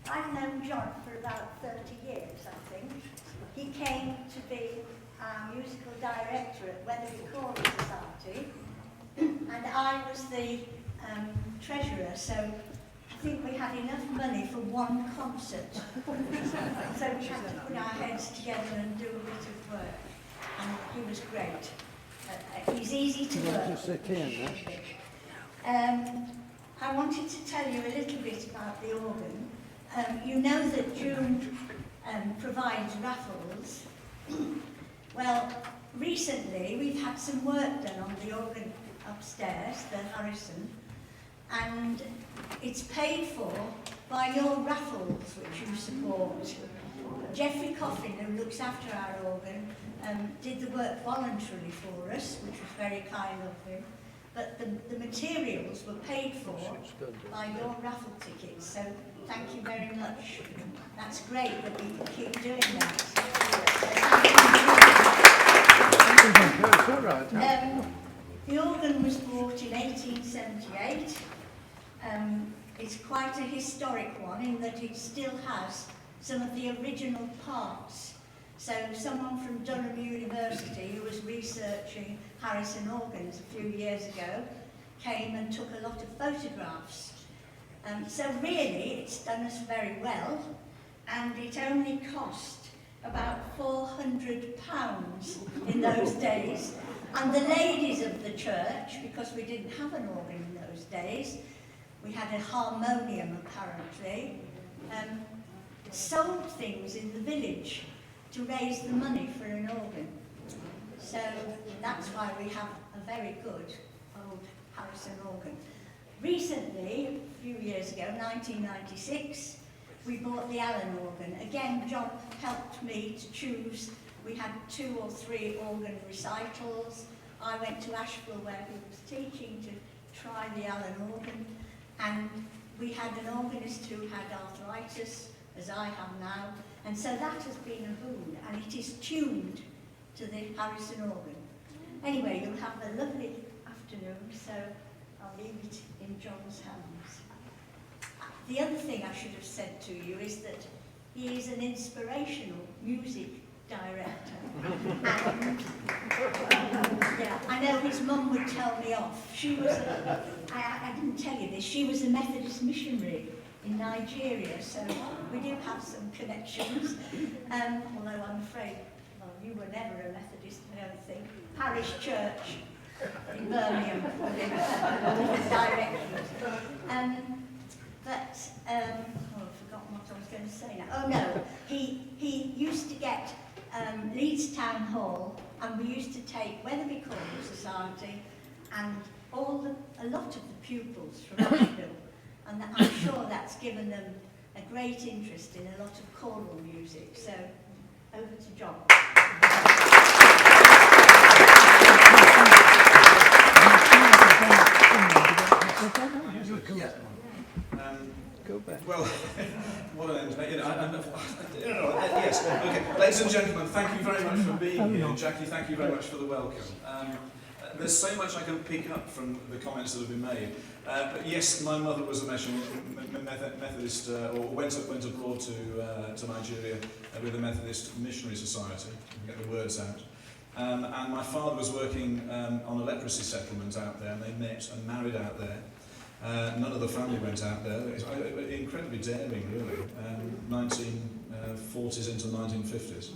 I've known John for about 30 years, I think. He came to be our musical director at Weatherby Choral Society, and I was the treasurer, so I think we had enough money for one concert. So we had to put our heads together and do a bit of work, and he was great. He's easy to work with. I wanted to tell you a little bit about the organ. You know that June provides raffles. Well, recently we've had some work done on the organ upstairs, the Harrison, and it's paid for by your raffles, which you support. Jeffrey Coffin, who looks after our organ, did the work voluntarily for us, which was very kind of him. But the materials were paid for by your raffle tickets, so thank you very much. That's great that we can keep doing that. The organ was bought in 1878. It's quite a historic one in that it still has some of the original parts. So someone from Durham University who was researching Harrison organs a few years ago came and took a lot of photographs. So really it's done us very well, and it only cost about £400 in those days. And the ladies of the church, because we didn't have an organ in those days, we had a harmonium apparently, sold things in the village to raise the money for an organ. So that's why we have a very good old Harrison organ. Recently, a few years ago, 1996, we bought the Allen organ. Again, John helped me to choose. We had 2 or 3 organ recitals. I went to Asheville where he was teaching to try the Allen organ, and we had an organist who had arthritis, as I have now, and so that has been a boon, and it is tuned to the Harrison organ. Anyway, you'll have a lovely afternoon, so I'll leave it in John's hands. The other thing I should have said to you is that he is an inspirational music director. And, yeah, I know his mum would tell me off. She was, I didn't tell you this, she was a Methodist missionary in Nigeria, so we do have some connections. Although I'm afraid, well, you were never a Methodist, I don't think. Parish church in Birmingham, different directions. I've forgotten what I was going to say now. Oh no, he used to get Leeds Town Hall, and we used to take Weatherby Choral Society and a lot of the pupils from Asheville, and I'm sure that's given them a great interest in a lot of choral music. So, over to John. Well, what an end. Yes, okay. Ladies and gentlemen, thank you very much for being here. Jackie, thank you very much for the welcome. There's so much I can pick up from the comments that have been made. But yes, my mother was a Methodist, or went abroad to Nigeria with the Methodist Missionary Society, to get the words out. And my father was working on a leprosy settlement out there, and they met and married out there. None of the family went out there. It was incredibly daring, really, 1940s into the 1950s.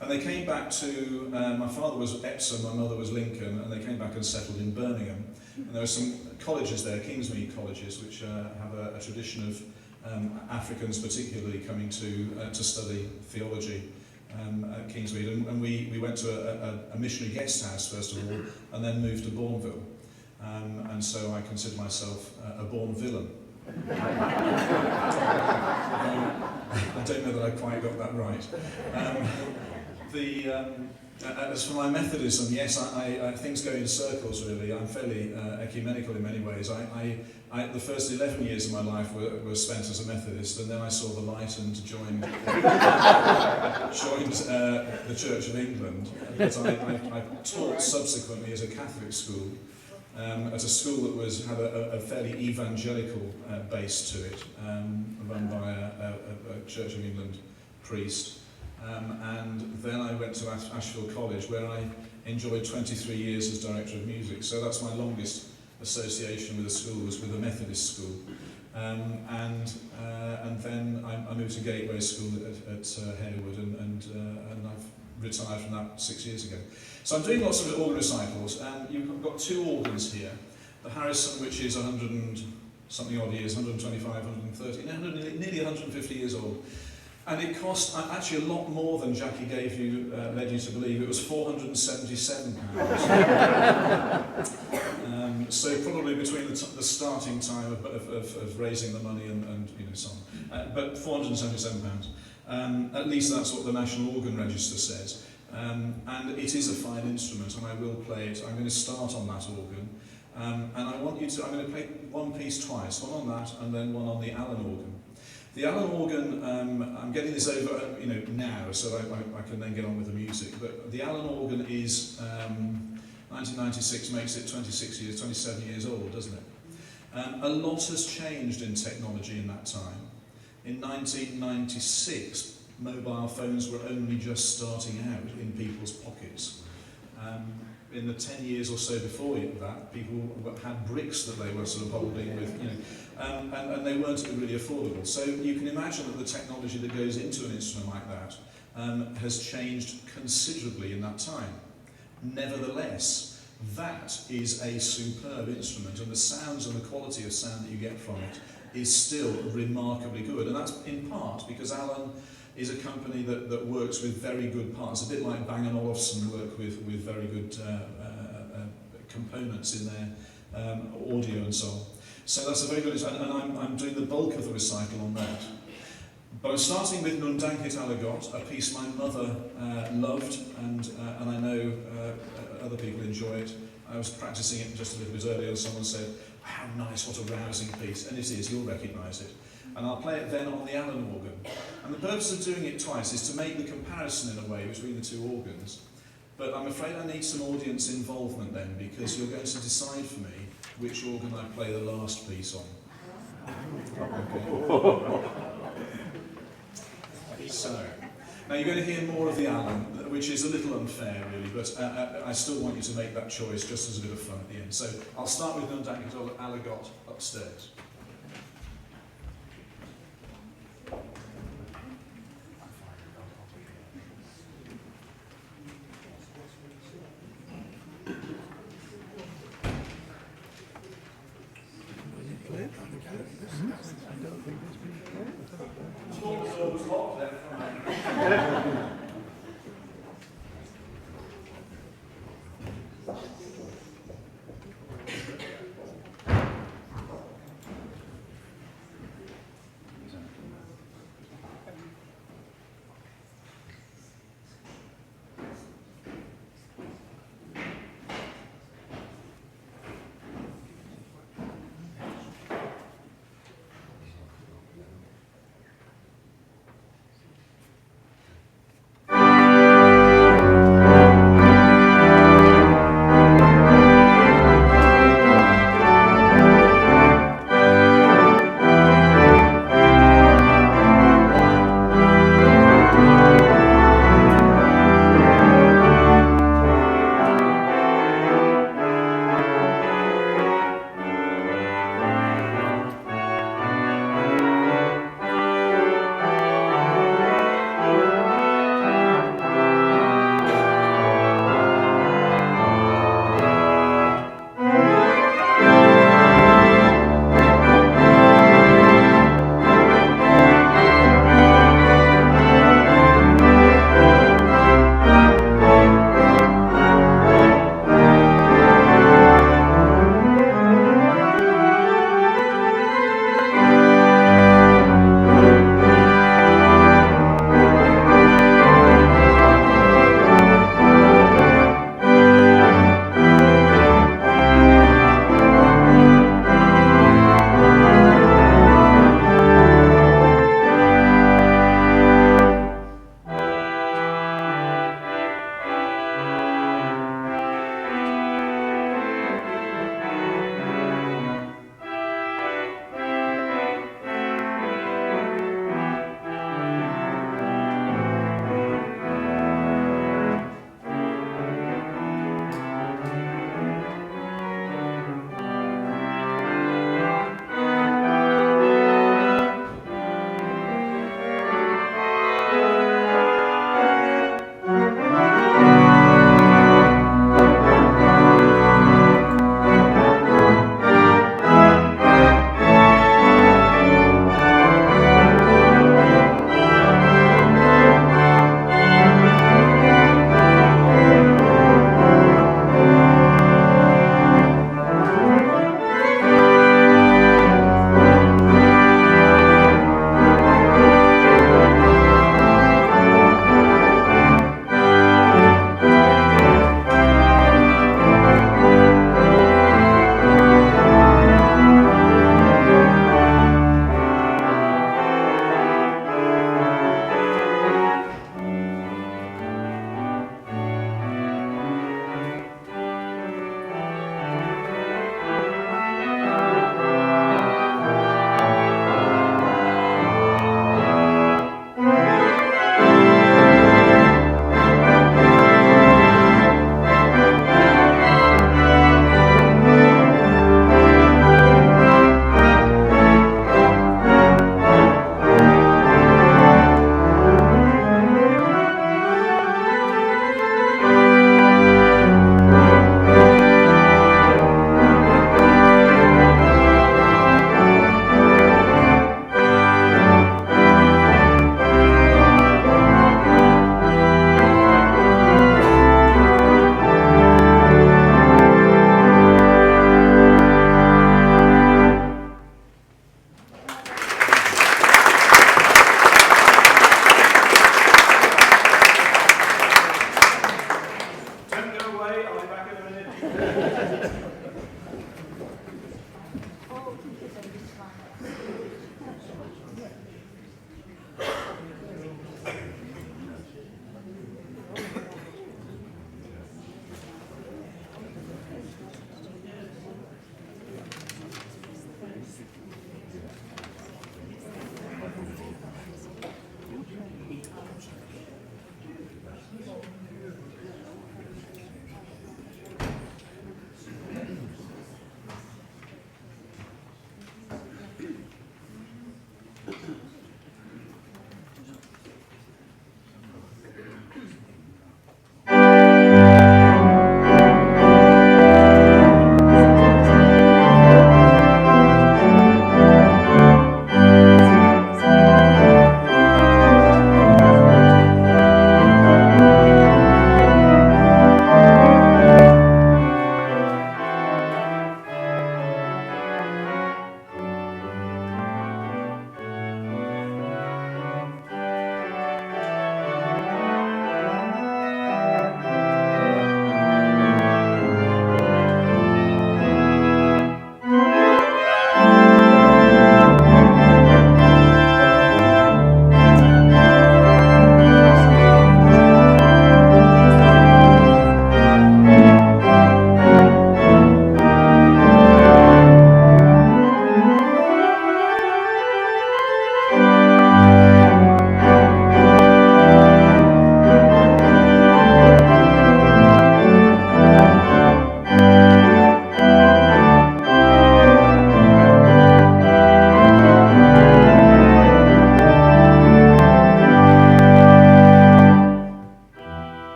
And they came back to, my father was Epsom, my mother was Lincoln, and they came back and settled in Birmingham. And there were some colleges there, Kingsmead colleges, which have a tradition of Africans particularly coming to study theology at Kingsmead. And we went to a missionary guest house, first of all, and then moved to Bourneville. And so I consider myself a born villain. I don't know that I quite got that right. As for my Methodism, yes, things go in circles, really. I'm fairly ecumenical in many ways. The first 11 years of my life were spent as a Methodist, and then I saw the light and joined the Church of England. But I taught subsequently at a Catholic school at a school that had a fairly evangelical base to it, run by a Church of England priest. And then I went to Ashfield College, where I enjoyed 23 years as director of music. So that's my longest association with a school, was with a Methodist school. And then I moved to Gateway School at Harewood, and I've retired from that 6 years ago. So I'm doing lots of organ recitals. You've got 2 organs here. The Harrison, which is 100 and something odd years, 125, 130, nearly 150 years old. And it cost actually a lot more than Jackie led you to believe. It was £477. So probably between the starting time of raising the money and so on. But £477. At least that's what the National Organ Register says. And it is a fine instrument, and I will play it. I'm going to start on that organ. And I'm going to play one piece twice, one on that and then one on the Allen organ. The Allen organ, I'm getting this over now, so I can then get on with the music. But the Allen organ is 1996 makes it 27 years old, doesn't it? A lot has changed in technology in that time. In 1996, mobile phones were only just starting out in people's pockets. In the 10 years or so before that, people had bricks that they were sort of holding with, and they weren't really affordable. So you can imagine that the technology that goes into an instrument like that has changed considerably in that time. Nevertheless, that is a superb instrument, and the sounds and the quality of sound that you get from it is still remarkably good. And that's in part because Allen is a company that works with very good parts, a bit like Bang & Olufsen work with very good components in their audio and so on. So that's a very good, and I'm doing the bulk of the recital on that. But I'm starting with Nun Dankit Allegot, a piece my mother loved, and I know other people enjoy it. I was practicing it just a little bit earlier, and someone said, "How nice, what a rousing piece," and it is, you'll recognise it. And I'll play it then on the Allen organ. And the purpose of doing it twice is to make the comparison in a way between the 2 organs. But I'm afraid I need some audience involvement then, because you're going to decide for me which organ I play the last piece on. Okay. So, now you're going to hear more of the Allen, which is a little unfair really, but I still want you to make that choice just as a bit of fun at the end. So I'll start with Nun Dankit Allegot upstairs.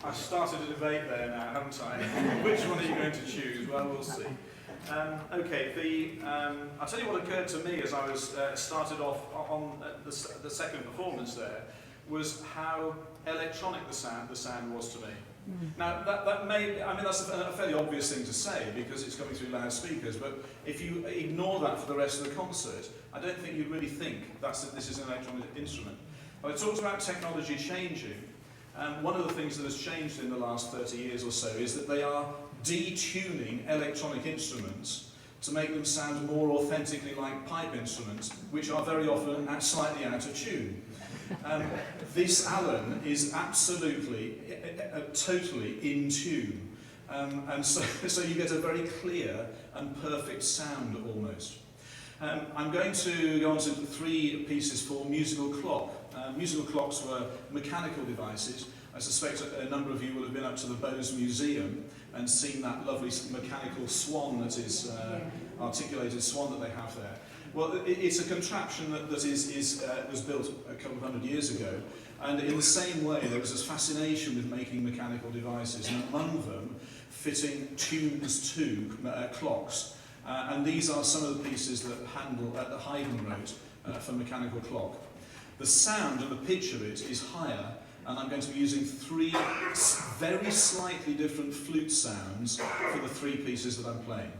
I've started a debate there now, haven't I? Which one are you going to choose? Well, we'll see. Okay, I'll tell you what occurred to me as I was started off on the second performance there, was how electronic the sound was to me. Now, that may, I mean, that's a fairly obvious thing to say because it's coming through loudspeakers, but if you ignore that for the rest of the concert, I don't think you'd really think this is an electronic instrument. Well, it talks about technology changing. One of the things that has changed in the last 30 years or so is that they are detuning electronic instruments to make them sound more authentically like pipe instruments, which are very often slightly out of tune. This Alan is absolutely, totally in tune. And so you get a very clear and perfect sound almost. I'm going to go on to 3 pieces for musical clock. Musical clocks were mechanical devices. I suspect a number of you will have been up to the Bose Museum and seen that lovely mechanical swan that is, articulated swan that they have there. Well, it's a contraption that was built a couple of hundred years ago, and in the same way there was this fascination with making mechanical devices, and among them fitting tunes to clocks. And these are some of the pieces that Handel at the Haydn wrote for mechanical clock. The sound and the pitch of it is higher, and I'm going to be using 3 very slightly different flute sounds for the 3 pieces that I'm playing.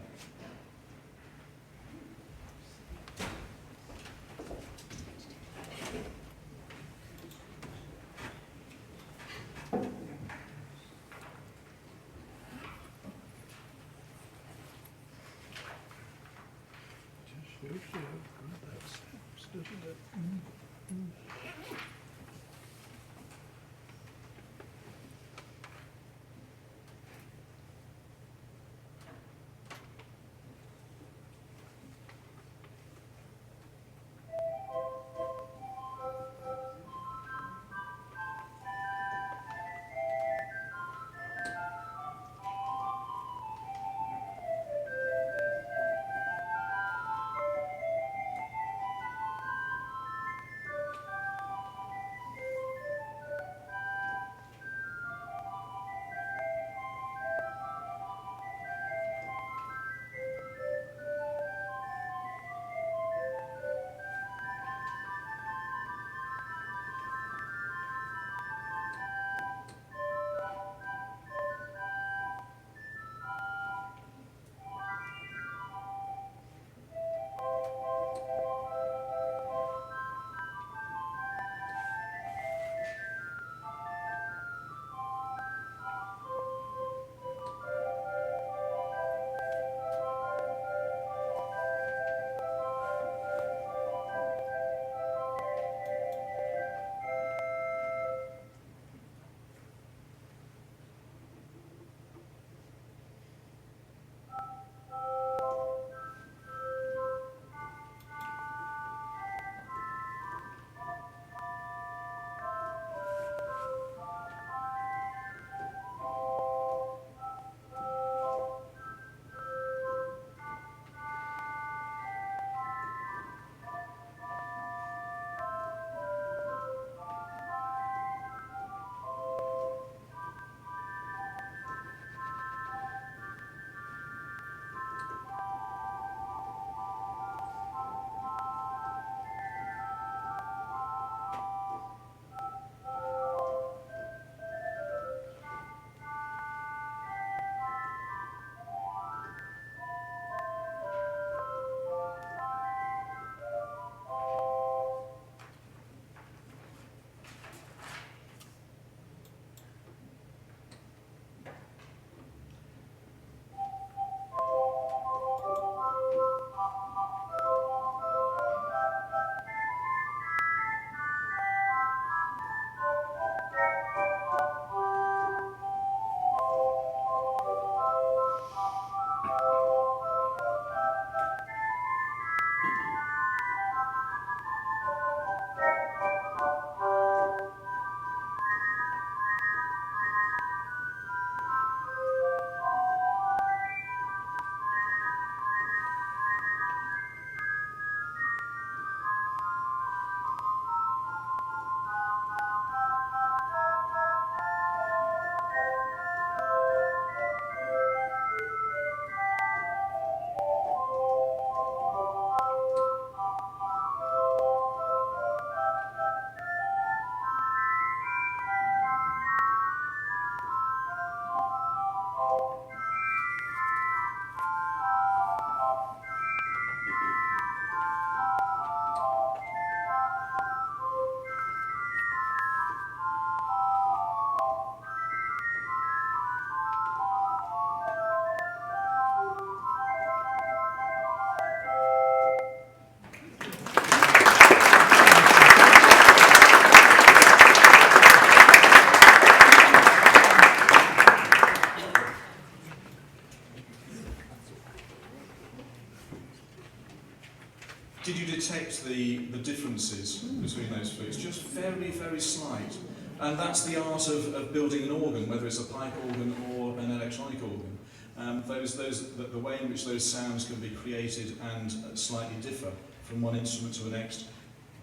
atmosphere. It's just very, very slight. And that's the art of building an organ, whether it's a pipe organ or an electronic organ. The way in which those sounds can be created and slightly differ from one instrument to the next,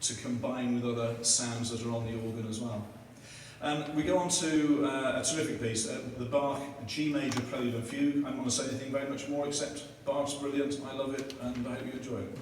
to combine with other sounds that are on the organ as well. We go on to a terrific piece, the Bach G Major Prelude and Fugue. I don't want to say anything very much more except Bach's brilliant, I love it, and I hope you enjoy it.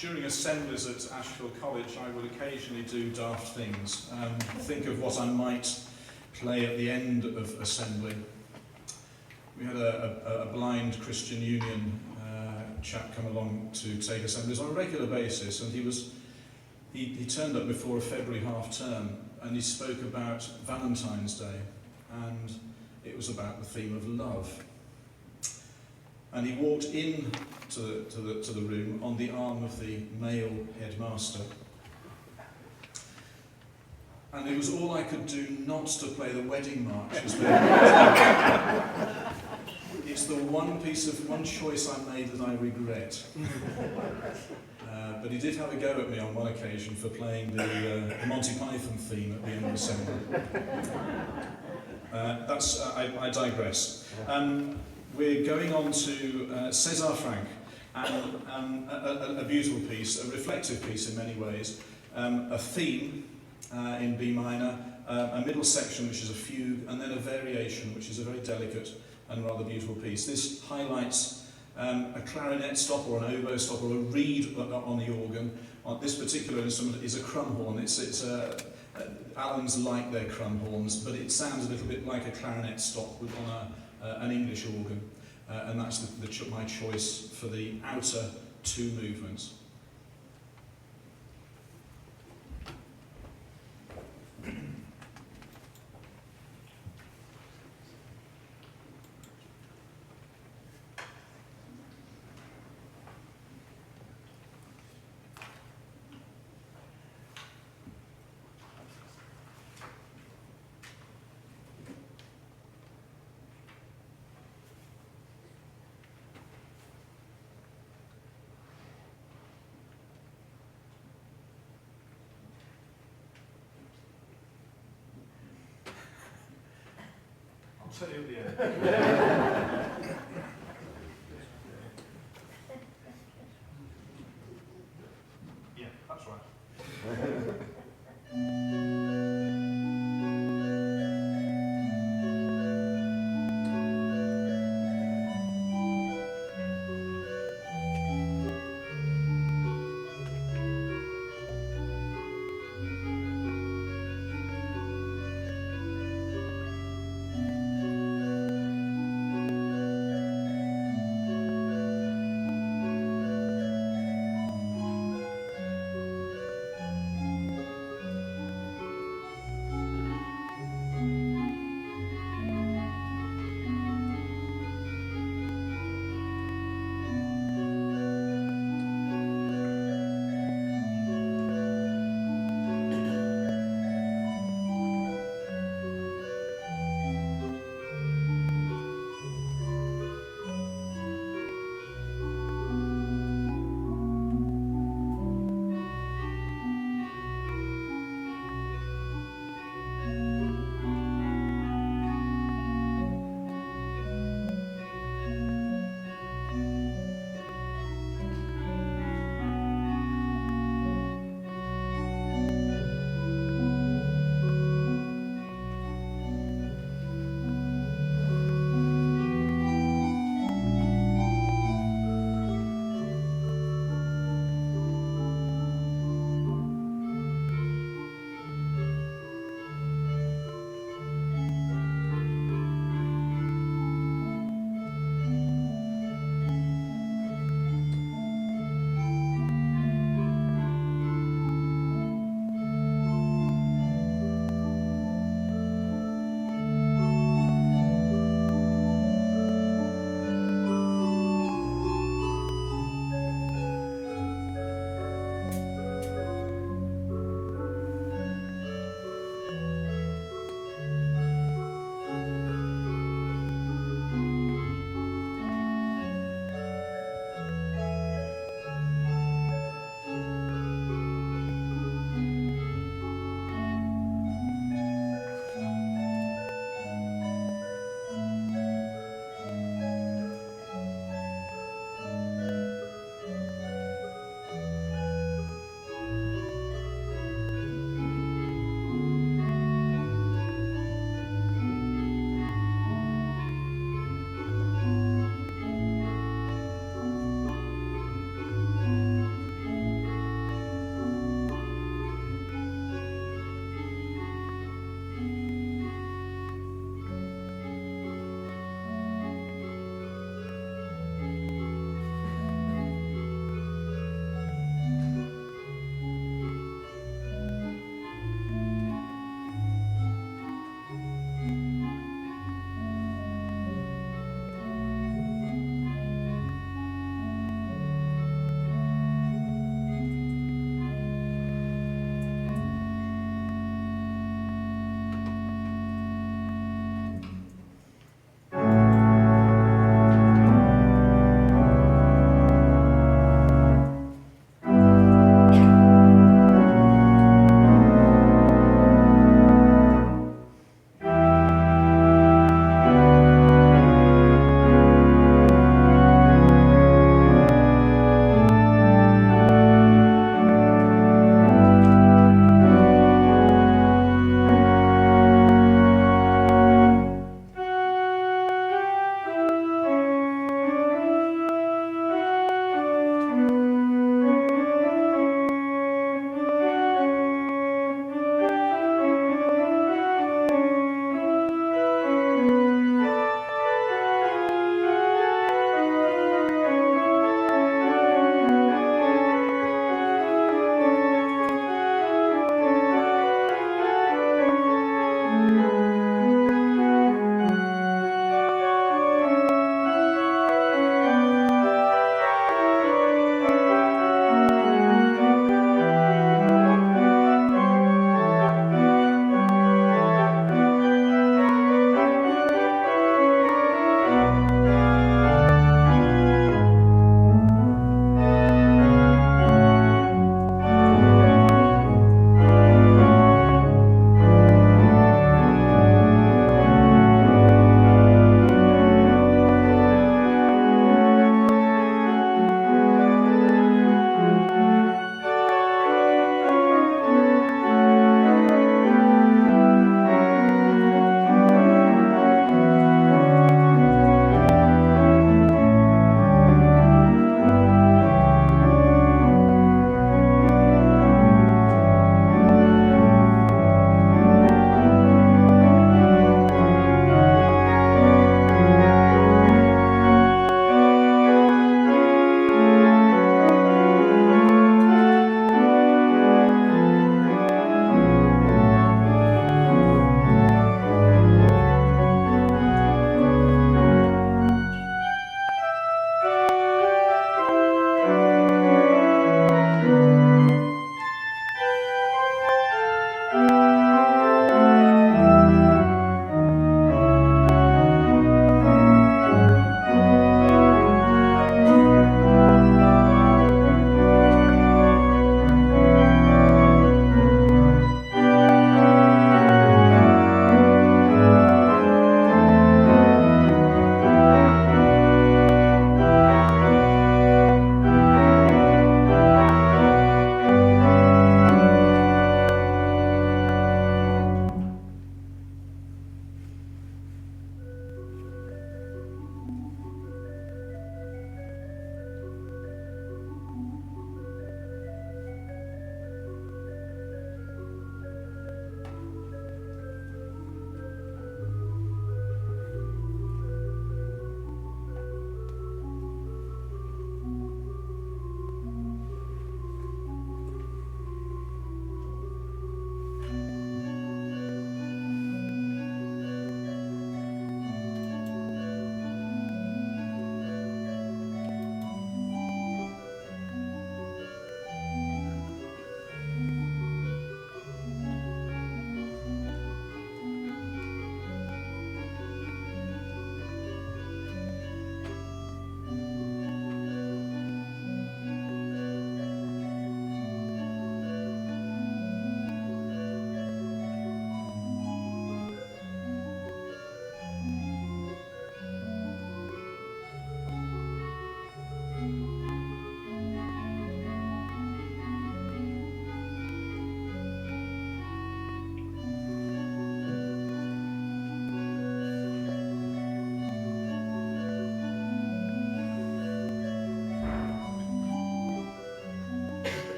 during assemblies at Ashfield College, I would occasionally do daft things. Think of what I might play at the end of assembly. We had a blind Christian Union chap come along to take assemblies on a regular basis, and he turned up before a February half term, and he spoke about Valentine's Day, and it was about the theme of love. And he walked in to the room on the arm of the male headmaster. And it was all I could do not to play the wedding march. It's the one choice I made that I regret. But he did have a go at me on one occasion for playing the Monty Python theme at the end of assembly. I digress. We're going on to César Franck, and a beautiful piece, a reflective piece in many ways, a theme in B minor, a middle section which is a fugue, and then a variation which is a very delicate and rather beautiful piece. This highlights a clarinet stop or an oboe stop or a reed on the organ. This particular instrument is a crumhorn. Allens like their crumhorns, but it sounds a little bit like a clarinet stop on an English organ, and that's my choice for the outer two movements. I'll tell you at the end. Yeah, that's right.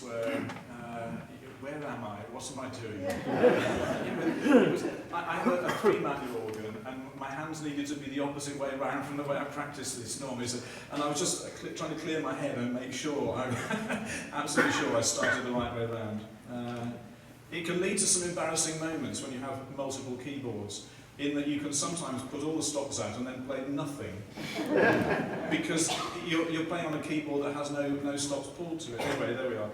moments where am I? What am I doing? I have a three-manual organ, and my hands needed to be the opposite way around from the way I practice this normally. So, and I was just trying to clear my head and make sure, I'm absolutely sure I started the right way around. It can lead to some embarrassing moments when you have multiple keyboards, in that you can sometimes put all the stops out and then play nothing because you're playing on a keyboard that has no stops pulled to it. Anyway, there we are.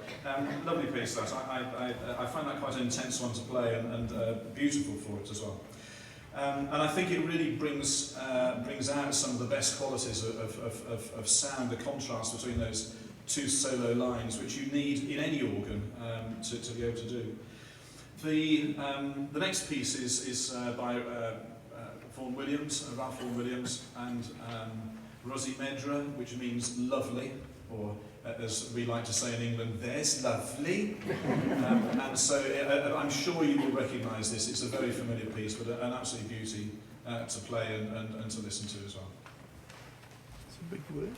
Lovely piece that. I find that quite an intense one to play and beautiful for it as well. And I think it really brings out some of the best qualities of sound, the contrast between those two solo lines, which you need in any organ to be able to do. The next piece is by Vaughan Williams, Ralph Vaughan Williams, and Rosie Medra, which means lovely, or as we like to say in England, there's lovely. And so I'm sure you will recognise this. It's a very familiar piece, but an absolute beauty to play and to listen to as well. It's a big word.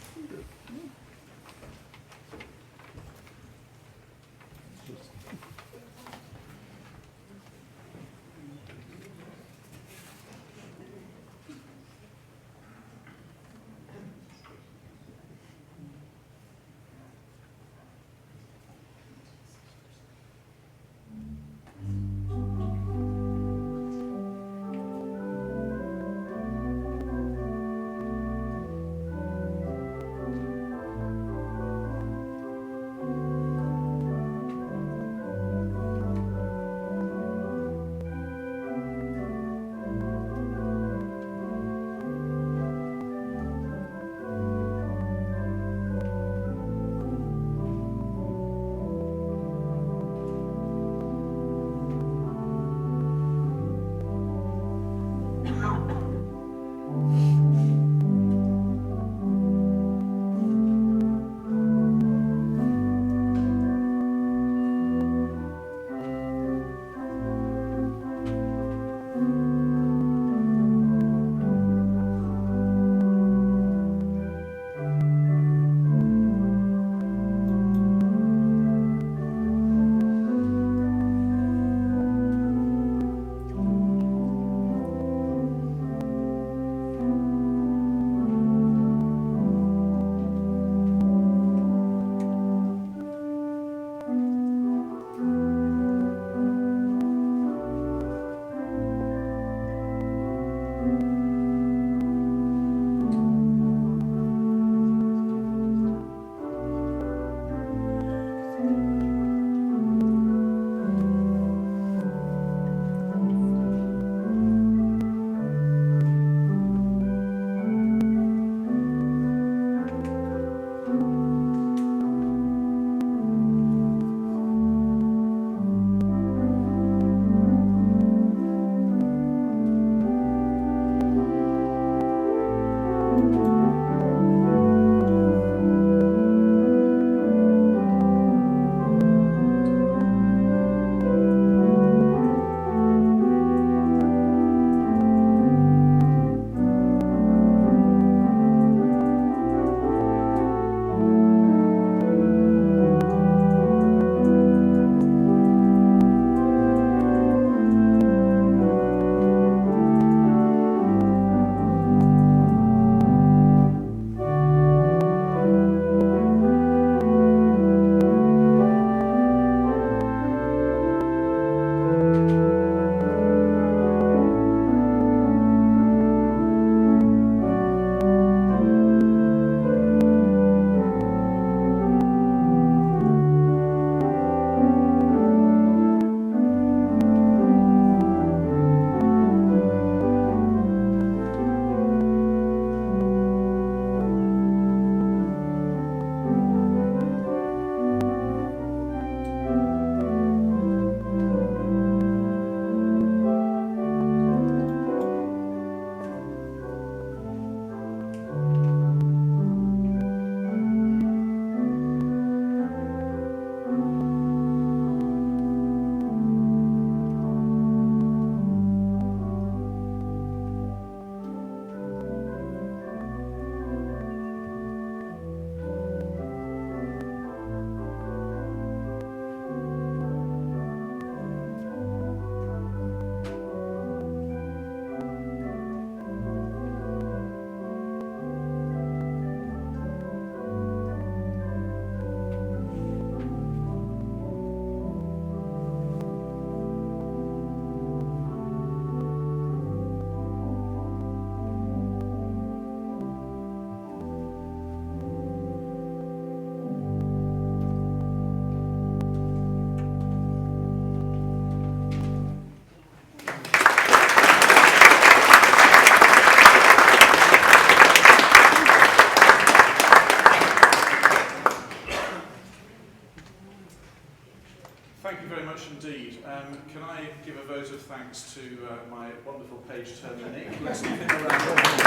Thank you very much indeed. Can I give a vote of thanks to my wonderful page turner Nick? Let's give him a round of applause.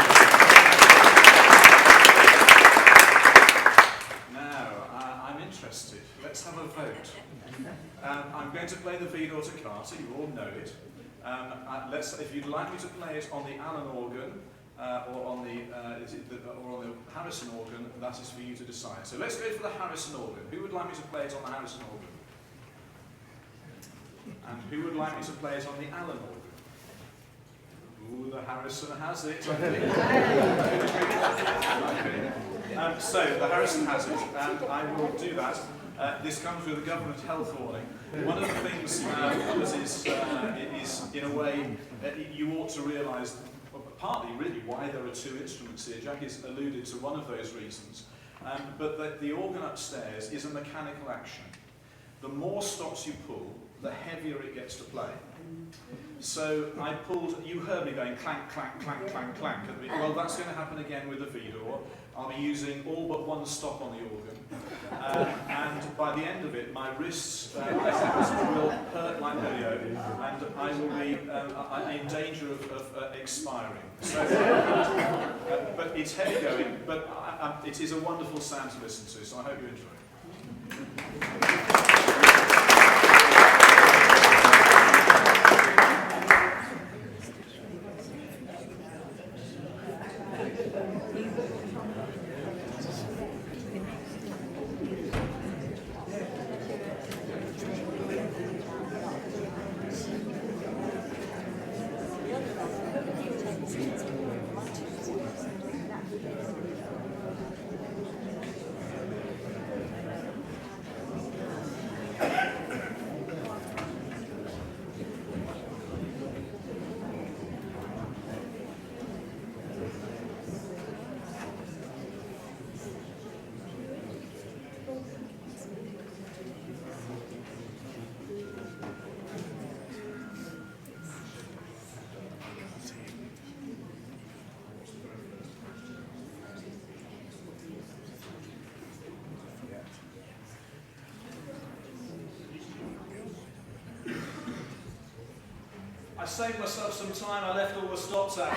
Now, I'm interested. Let's have a vote. I'm going to play the Vidor Toccata. You all know it. If you'd like me to play it on the Allen organ or on the Harrison organ, that is for you to decide. So let's go for the Harrison organ. Who would like me to play it on the Harrison organ? And who would like me to play it on the Allen organ? Ooh, the Harrison has it, I think. Okay. So, the Harrison has it, and I will do that. This comes with a government health warning. One of the things that is, in a way, you ought to realise, partly really, why there are two instruments here. Jackie's alluded to one of those reasons. But the organ upstairs is a mechanical action. The more stops you pull, the heavier it gets to play. So I pulled, you heard me going clank, clank, clank, clank, clank. Well, that's going to happen again with the Vidor. I'll be using all but one stop on the organ. And by the end of it, my wrists will hurt like yo-yo, and I will be in danger of expiring. So, but it's heavy going, but it is a wonderful sound to listen to, so I hope you enjoy it. I saved myself some time, I left all the stops out.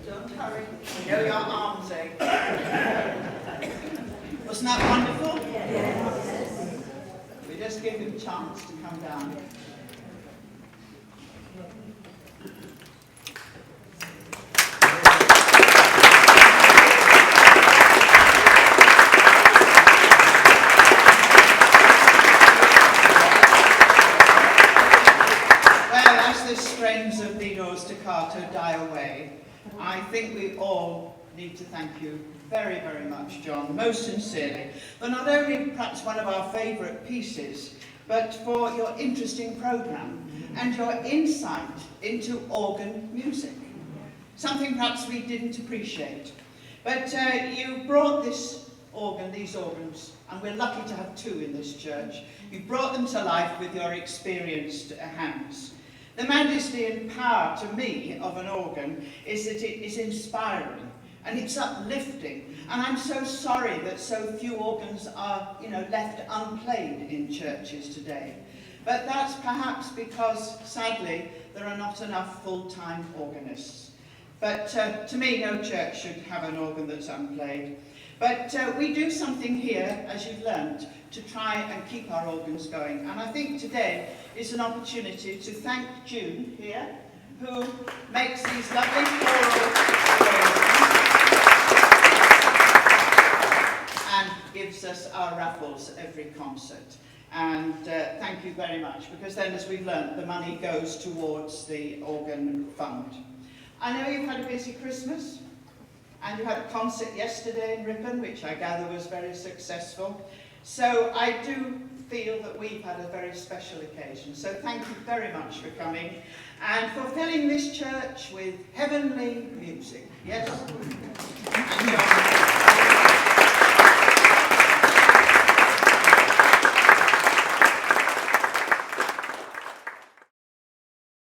Don't hurry. I know your arms ache. Wasn't that wonderful? Yes. We just give him a chance to come down. Strains of Dino Staccato die away, I think we all need to thank you very, very much, John, most sincerely, for not only perhaps one of our favourite pieces, but for your interesting programme and your insight into organ music. Something perhaps we didn't appreciate. But you brought this organ, these organs, and we're lucky to have two in this church. You brought them to life with your experienced hands. The majesty and power to me of an organ is that it is inspiring and it's uplifting. And I'm so sorry that so few organs are, left unplayed in churches today. But that's perhaps because, sadly, there are not enough full-time organists. But to me, no church should have an organ that's unplayed. But we do something here, as you've learnt, to try and keep our organs going. And I think today is an opportunity to thank June here, who makes these lovely choral and gives us our raffles every concert. And thank you very much, because then, as we've learnt, the money goes towards the organ fund. I know you've had a busy Christmas. And you had a concert yesterday in Ripon, which I gather was very successful. So I do feel that we've had a very special occasion. So thank you very much for coming and for filling this church with heavenly music. Yes?